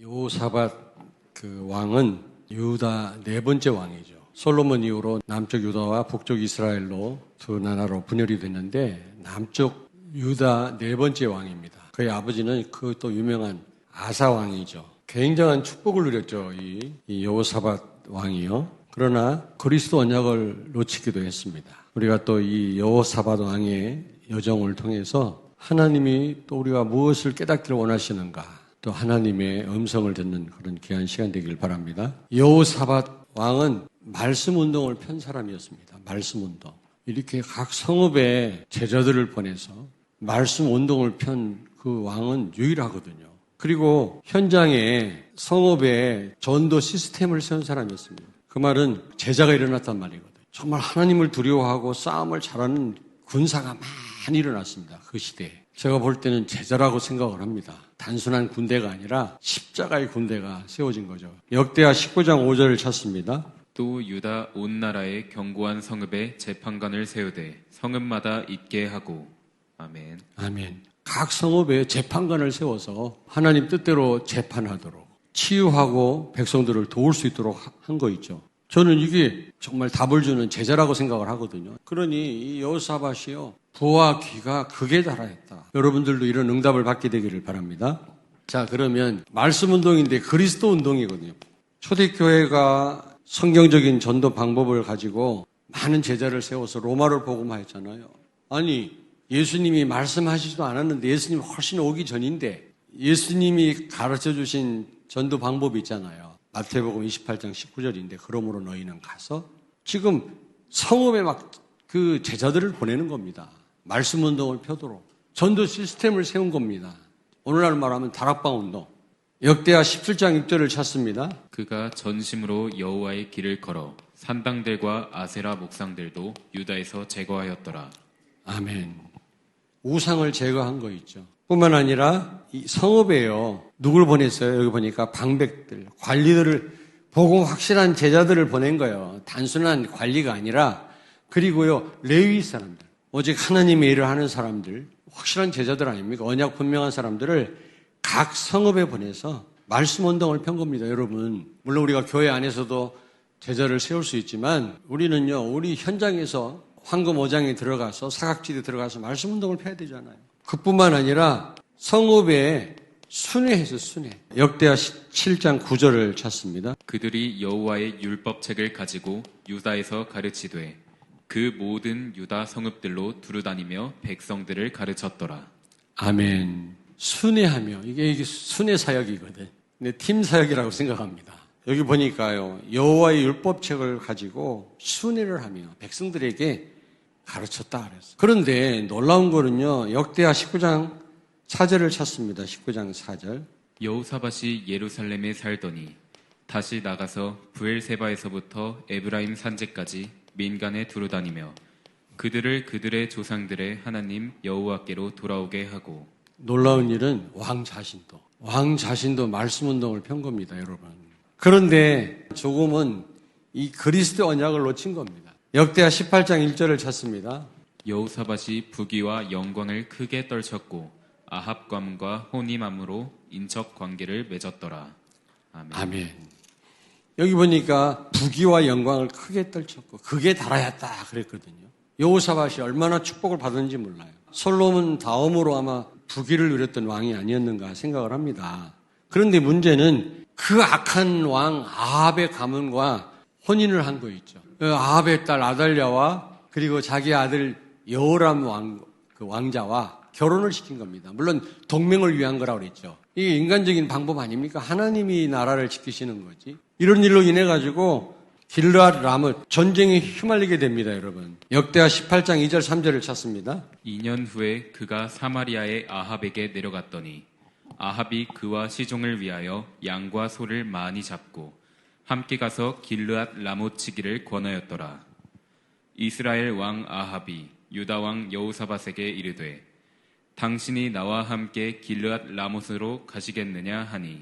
여호사밧 그 왕은 유다 네 번째 왕이죠. 솔로몬 이후로 남쪽 유다와 북쪽 이스라엘로 두 나라로 분열이 됐는데 남쪽 유다 네 번째 왕입니다. 그의 아버지는 그 또 유명한 아사 왕이죠. 굉장한 축복을 누렸죠. 이 여호사밧 왕이요. 그러나 그리스도 언약을 놓치기도 했습니다. 우리가 또 이 여호사밧 왕의 여정을 통해서 하나님이 또 우리가 무엇을 깨닫기를 원하시는가, 또 하나님의 음성을 듣는 그런 귀한 시간 되길 바랍니다. 여호사밧 왕은 말씀 운동을 편 사람이었습니다. 말씀 운동. 이렇게 각 성읍에 제자들을 보내서 말씀 운동을 편 그 왕은 유일하거든요. 그리고 현장에 성읍에 전도 시스템을 세운 사람이었습니다. 그 말은 제자가 일어났단 말이거든요. 정말 하나님을 두려워하고 싸움을 잘하는 군사가 많이 일어났습니다. 그 시대에. 제가 볼 때는 제자라고 생각을 합니다. 단순한 군대가 아니라 십자가의 군대가 세워진 거죠. 역대하 19장 5절을 찾습니다. 또 유다 온 나라의 견고한 성읍에 재판관을 세우되 성읍마다 있게 하고. 아멘. 아멘. 각 성읍에 재판관을 세워서 하나님 뜻대로 재판하도록, 치유하고 백성들을 도울 수 있도록 한 거 있죠. 저는 이게 정말 답을 주는 제자라고 생각을 하거든요. 그러니 이 여호사밧이요, 부와 귀가 극에 달하였다. 여러분들도 이런 응답을 받게 되기를 바랍니다. 자, 그러면 말씀 운동인데 그리스도 운동이거든요. 초대교회가 성경적인 전도 방법을 가지고 많은 제자를 세워서 로마를 복음화했잖아요. 아니, 예수님이 말씀하시지도 않았는데, 예수님이 훨씬 오기 전인데 예수님이 가르쳐 주신 전도 방법이 있잖아요. 마태복음 28장 19절인데 그러므로 너희는 가서, 지금 성읍에 막 그 제자들을 보내는 겁니다. 말씀 운동을 펴도록 전도 시스템을 세운 겁니다. 오늘날 말하면 다락방 운동. 역대하 17장 6절을 찾습니다. 그가 전심으로 여호와의 길을 걸어 산당들과 아세라 목상들도 유다에서 제거하였더라. 아멘. 우상을 제거한 거 있죠. 뿐만 아니라 이 성읍에요, 누굴 보냈어요? 여기 보니까 방백들, 관리들을, 복음 확실한 제자들을 보낸 거예요. 단순한 관리가 아니라. 그리고요, 레위 사람들, 오직 하나님의 일을 하는 사람들, 확실한 제자들 아닙니까? 언약 분명한 사람들을 각 성읍에 보내서 말씀 운동을 편 겁니다. 여러분, 물론 우리가 교회 안에서도 제자를 세울 수 있지만 우리는요, 우리 현장에서 황금 오장에 들어가서, 사각지대에 들어가서 말씀 운동을 펴야 되잖아요. 그뿐만 아니라 성읍에 순회해서 순회. 역대하 7장 9절을 찾습니다. 그들이 여호와의 율법책을 가지고 유다에서 가르치되 그 모든 유다 성읍들로 두루다니며 백성들을 가르쳤더라. 아멘. 순회하며, 이게 순회 사역이거든. 근데 팀 사역이라고 생각합니다. 여기 보니까요, 여호와의 율법책을 가지고 순회를 하며 백성들에게 가르쳤다 그랬어요. 그런데 놀라운 거는요, 역대하 19장 4절을 찾습니다. 19장 4절. 여호사밧이 예루살렘에 살더니 다시 나가서 브엘세바에서부터 에브라임 산지까지 민간에 두루다니며 그들을 그들의 조상들의 하나님 여호와께로 돌아오게 하고. 놀라운 일은 왕 자신도 말씀 운동을 편 겁니다, 여러분. 그런데 조금은 이 그리스도 언약을 놓친 겁니다. 역대하 18장 1절을 찾습니다. 여호사밧이 부귀와 영광을 크게 떨쳤고 아합감과 혼임함으로 인척 관계를 맺었더라. 아멘. 아멘. 여기 보니까 부귀와 영광을 크게 떨쳤고 극에 달하였다 그랬거든요. 여호사밧이 얼마나 축복을 받았는지 몰라요. 솔로몬 다음으로 아마 부귀를 누렸던 왕이 아니었는가 생각을 합니다. 그런데 문제는 그 악한 왕 아합의 가문과 혼인을 한 거 있죠. 아합의 딸 아달랴와 그리고 자기 아들 여호람 그 왕자와 결혼을 시킨 겁니다. 물론 동맹을 위한 거라고 그랬죠. 이게 인간적인 방법 아닙니까? 하나님이 나라를 지키시는 거지. 이런 일로 인해 가지고 길르앗 라못 전쟁에 휘말리게 됩니다, 여러분. 역대하 18장 2절 3절을 찾습니다. 2년 후에 그가 사마리아의 아합에게 내려갔더니 아합이 그와 시종을 위하여 양과 소를 많이 잡고 함께 가서 길르앗 라못 치기를 권하였더라. 이스라엘 왕 아합이 유다 왕 여호사밧에게 이르되 당신이 나와 함께 길르앗 라못으로 가시겠느냐 하니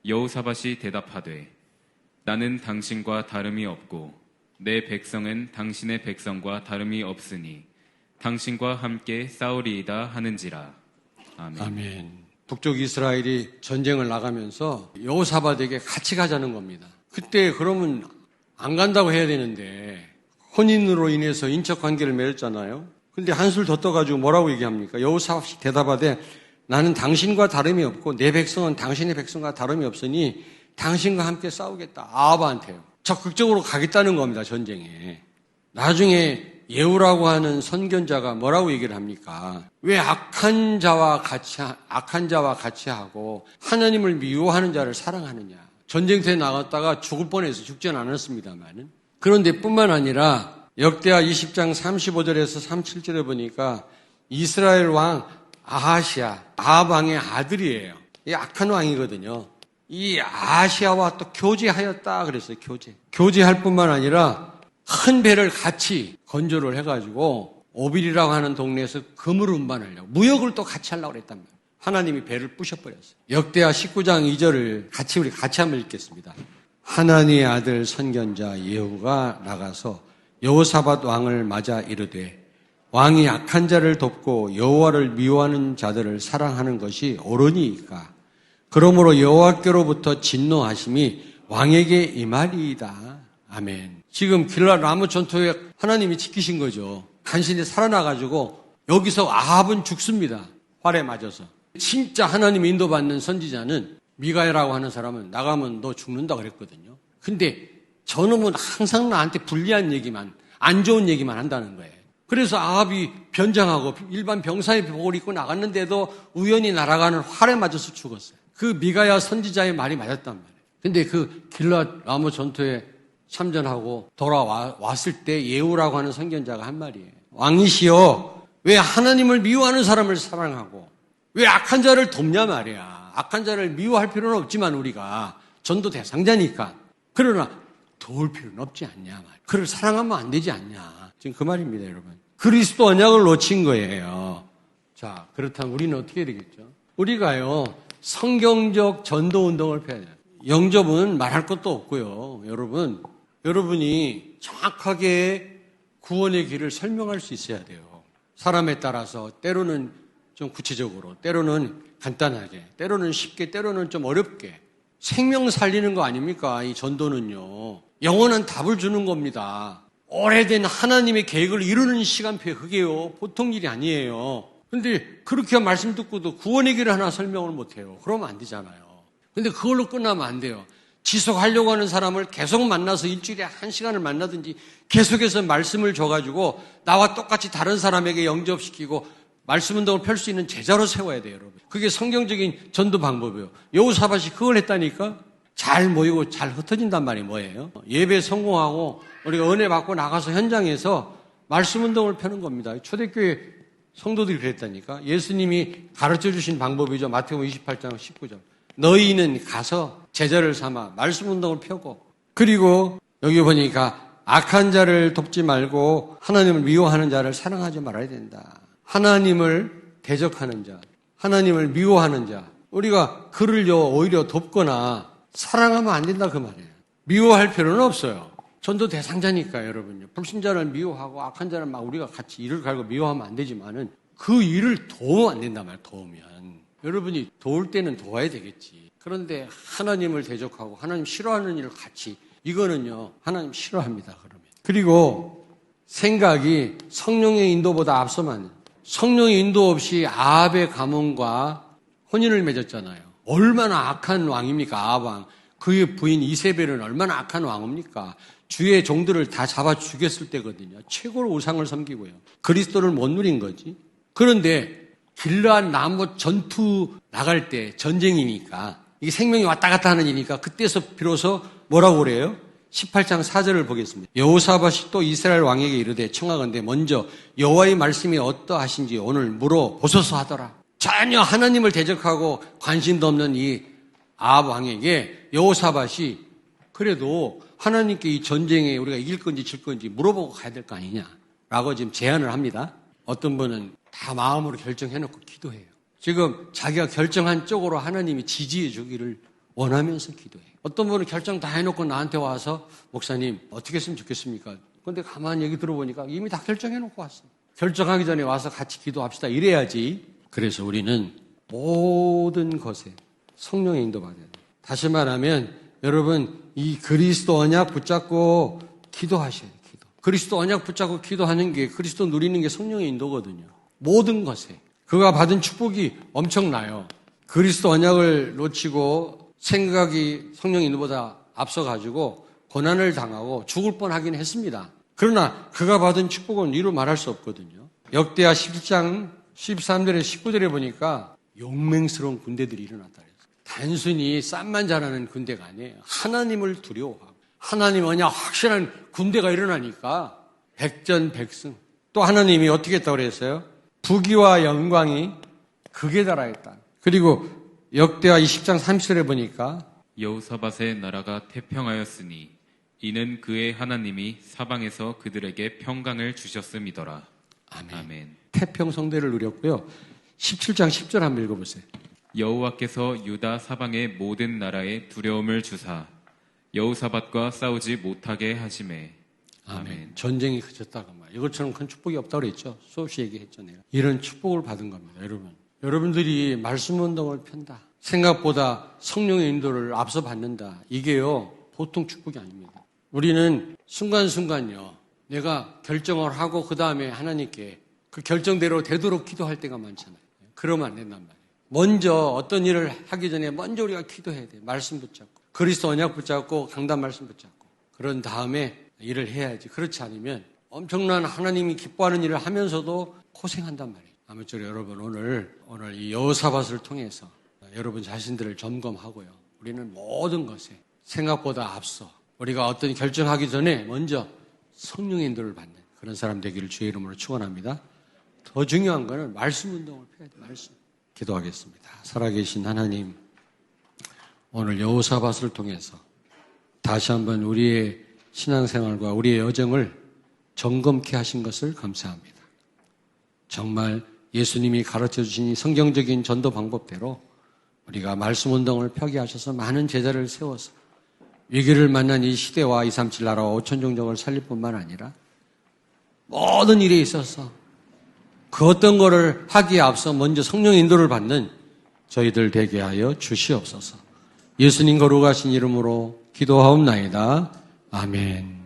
여호사밧이 대답하되 나는 당신과 다름이 없고 내 백성은 당신의 백성과 다름이 없으니 당신과 함께 싸우리이다 하는지라. 아멘. 아멘. 북쪽 이스라엘이 전쟁을 나가면서 여호사밧에게 같이 가자는 겁니다. 그때 그러면 안 간다고 해야 되는데 혼인으로 인해서 인척 관계를 맺었잖아요. 근데 한술 더 떠가지고 뭐라고 얘기합니까? 여호사밧이 대답하되 나는 당신과 다름이 없고 내 백성은 당신의 백성과 다름이 없으니 당신과 함께 싸우겠다. 아합한테요. 적극적으로 가겠다는 겁니다. 전쟁에. 나중에 예후라고 하는 선견자가 뭐라고 얘기를 합니까? 왜 악한 자와 같이 하고 하나님을 미워하는 자를 사랑하느냐? 전쟁터에 나갔다가 죽을 뻔해서 죽지는 않았습니다만. 그런데 뿐만 아니라 역대하 20장 35절에서 37절에 보니까 이스라엘 왕 아하시아, 아합 왕의 아들이에요. 이 악한 왕이거든요. 이 아하시아와 또 교제하였다 그랬어요. 교제할 뿐만 아니라 큰 배를 같이 건조를 해가지고 오빌이라고 하는 동네에서 금을 운반하려고 무역을 또 같이 하려고 그랬단 말이에요. 하나님이 배를 부셔버렸어요. 역대하 19장 2절을 우리 같이 한번 읽겠습니다. 하나님의 아들 선견자 예후가 나가서 여호사밧 왕을 맞아 이르되 왕이 악한 자를 돕고 여호와를 미워하는 자들을 사랑하는 것이 옳으니까 그러므로 여호와께로부터 진노하심이 왕에게 임하리이다. 아멘. 지금 길라 라모 전투에 하나님이 지키신 거죠. 간신히 살아나가지고 여기서 아합은 죽습니다. 활에 맞아서. 진짜 하나님 인도받는 선지자는 미가야라고 하는 사람은 나가면 너 죽는다 그랬거든요. 근데 저놈은 항상 나한테 불리한 얘기만, 안 좋은 얘기만 한다는 거예요. 그래서 아합이 변장하고 일반 병사의 복을 입고 나갔는데도 우연히 날아가는 활에 맞아서 죽었어요. 그 미가야 선지자의 말이 맞았단 말이에요. 근데 그 길랏 라모 전투에 참전하고 돌아왔을 때 예후라고 하는 선견자가 한 말이에요. 왕이시여, 왜 하나님을 미워하는 사람을 사랑하고 왜 악한 자를 돕냐 말이야. 악한 자를 미워할 필요는 없지만 우리가 전도 대상자니까. 그러나 도울 필요는 없지 않냐 말. 그를 사랑하면 안 되지 않냐. 지금 그 말입니다, 여러분. 그리스도 언약을 놓친 거예요. 자, 그렇다면 우리는 어떻게 해야 되겠죠? 우리가요, 성경적 전도 운동을 펴야 돼요. 영접은 말할 것도 없고요. 여러분이 정확하게 구원의 길을 설명할 수 있어야 돼요. 사람에 따라서 때로는 좀 구체적으로, 때로는 간단하게, 때로는 쉽게, 때로는 좀 어렵게. 생명 살리는 거 아닙니까? 이 전도는요. 영원한 답을 주는 겁니다. 오래된 하나님의 계획을 이루는 시간표에 그게요. 보통 일이 아니에요. 근데 그렇게 말씀 듣고도 구원의 길을 하나 설명을 못해요. 그러면 안 되잖아요. 근데 그걸로 끝나면 안 돼요. 지속하려고 하는 사람을 계속 만나서 일주일에 1시간을 만나든지 계속해서 말씀을 줘가지고 나와 똑같이 다른 사람에게 영접시키고 말씀 운동을 펼 수 있는 제자로 세워야 돼요, 여러분. 그게 성경적인 전도 방법이에요. 여호사밧이 그걸 했다니까? 잘 모이고 잘 흩어진단 말이 뭐예요? 예배 성공하고 우리가 은혜 받고 나가서 현장에서 말씀 운동을 펴는 겁니다. 초대교회 성도들이 그랬다니까? 예수님이 가르쳐 주신 방법이죠. 마태복음 28장 19절. 너희는 가서 제자를 삼아 말씀 운동을 펴고, 그리고 여기 보니까 악한 자를 돕지 말고 하나님을 미워하는 자를 사랑하지 말아야 된다. 하나님을 대적하는 자, 하나님을 미워하는 자, 우리가 그를요 오히려 돕거나 사랑하면 안 된다 그 말이에요. 미워할 필요는 없어요. 전도 대상자니까 여러분요. 불신자를 미워하고 악한 자를 막 우리가 같이 이를 갈고 미워하면 안 되지만은 그 일을 도우면 안 된단 말이에요. 도우면. 여러분이 도울 때는 도와야 되겠지. 그런데 하나님을 대적하고 하나님 싫어하는 일을 같이, 이거는요 하나님 싫어합니다. 그러면. 그리고 생각이 성령의 인도보다 앞서만, 성령의 인도 없이 아합의 가문과 혼인을 맺었잖아요. 얼마나 악한 왕입니까? 아합 왕. 그의 부인 이세벨은 얼마나 악한 왕입니까? 주의 종들을 다 잡아 죽였을 때거든요. 최고로 우상을 섬기고요. 그리스도를 못 누린 거지. 그런데 길르앗 라못 전투 나갈 때 전쟁이니까 이게 생명이 왔다 갔다 하는 일이니까 그때서 비로소 뭐라고 그래요? 18장 4절을 보겠습니다. 여호사밧이 또 이스라엘 왕에게 이르되 청하건대 먼저 여호와의 말씀이 어떠하신지 오늘 물어보소서 하더라. 전혀 하나님을 대적하고 관심도 없는 이 아합 왕에게 여호사밧이 그래도 하나님께 이 전쟁에 우리가 이길 건지 질 건지 물어보고 가야 될 거 아니냐라고 지금 제안을 합니다. 어떤 분은 다 마음으로 결정해놓고 기도해요. 지금 자기가 결정한 쪽으로 하나님이 지지해 주기를 원하면서 기도해요. 어떤 분은 결정 다 해놓고 나한테 와서 목사님 어떻게 했으면 좋겠습니까? 그런데 가만히 얘기 들어보니까 이미 다 결정해놓고 왔어. 결정하기 전에 와서 같이 기도합시다 이래야지. 그래서 우리는 모든 것에 성령의 인도받아야 돼요. 다시 말하면 여러분 이 그리스도 언약 붙잡고 기도하셔야 돼요. 기도. 그리스도 언약 붙잡고 기도하는 게 그리스도 누리는 게 성령의 인도거든요. 모든 것에. 그가 받은 축복이 엄청나요. 그리스도 언약을 놓치고 생각이 성령의 인도보다 앞서가지고 고난을 당하고 죽을 뻔하긴 했습니다. 그러나 그가 받은 축복은 이루 말할 수 없거든요. 역대하 17장 13절에 19절에 보니까 용맹스러운 군대들이 일어났다 그랬어요. 단순히 쌈만 잘하는 군대가 아니에요. 하나님을 두려워하고 하나님 언약 확실한 군대가 일어나니까 백전백승. 또 하나님이 어떻게 했다고 그랬어요? 부귀와 영광이 극에 달하였다. 그리고 역대하 20장 30절에 보니까 여호사밧의 나라가 태평하였으니 이는 그의 하나님이 사방에서 그들에게 평강을 주셨음이더라. 아멘. 아멘. 태평성대를 누렸고요. 17장 10절 한번 읽어보세요. 여호와께서 유다 사방의 모든 나라에 두려움을 주사 여호사밧과 싸우지 못하게 하시매. 아멘. 전쟁이 그쳤다가 말. 이것처럼 큰 축복이 없다고 그랬죠. 수없이 얘기했죠. 내가. 이런 축복을 받은 겁니다. 여러분. 여러분들이 말씀 운동을 편다. 생각보다 성령의 인도를 앞서 받는다. 이게요. 보통 축복이 아닙니다. 우리는 순간순간요. 내가 결정을 하고 그 다음에 하나님께 그 결정대로 되도록 기도할 때가 많잖아요. 그러면 안 된단 말이에요. 먼저 어떤 일을 하기 전에 먼저 우리가 기도해야 돼요. 말씀 붙잡고. 그리스도 언약 붙잡고 강단 말씀 붙잡고. 그런 다음에 일을 해야지. 그렇지 않으면 엄청난 하나님이 기뻐하는 일을 하면서도 고생한단 말이에요. 아무쪼록 여러분 오늘 이 여호사밧을 통해서 여러분 자신들을 점검하고요. 우리는 모든 것에 생각보다 앞서 우리가 어떤 결정하기 전에 먼저 성령의 인도를 받는 그런 사람 되기를 주의 이름으로 축원합니다. 더 중요한 거는 말씀 운동을 펴야 돼요. 말씀. 기도하겠습니다. 살아계신 하나님, 오늘 여호사밧을 통해서 다시 한번 우리의 신앙생활과 우리의 여정을 점검케 하신 것을 감사합니다. 정말 예수님이 가르쳐 주신 이 성경적인 전도 방법대로 우리가 말씀 운동을 펴게 하셔서 많은 제자를 세워서 위기를 만난 이 시대와 237 나라와 5천 종족을 살릴 뿐만 아니라 모든 일에 있어서 그 어떤 거를 하기에 앞서 먼저 성령의 인도를 받는 저희들 되게 하여 주시옵소서. 예수님 거룩하신 이름으로 기도하옵나이다. 아멘.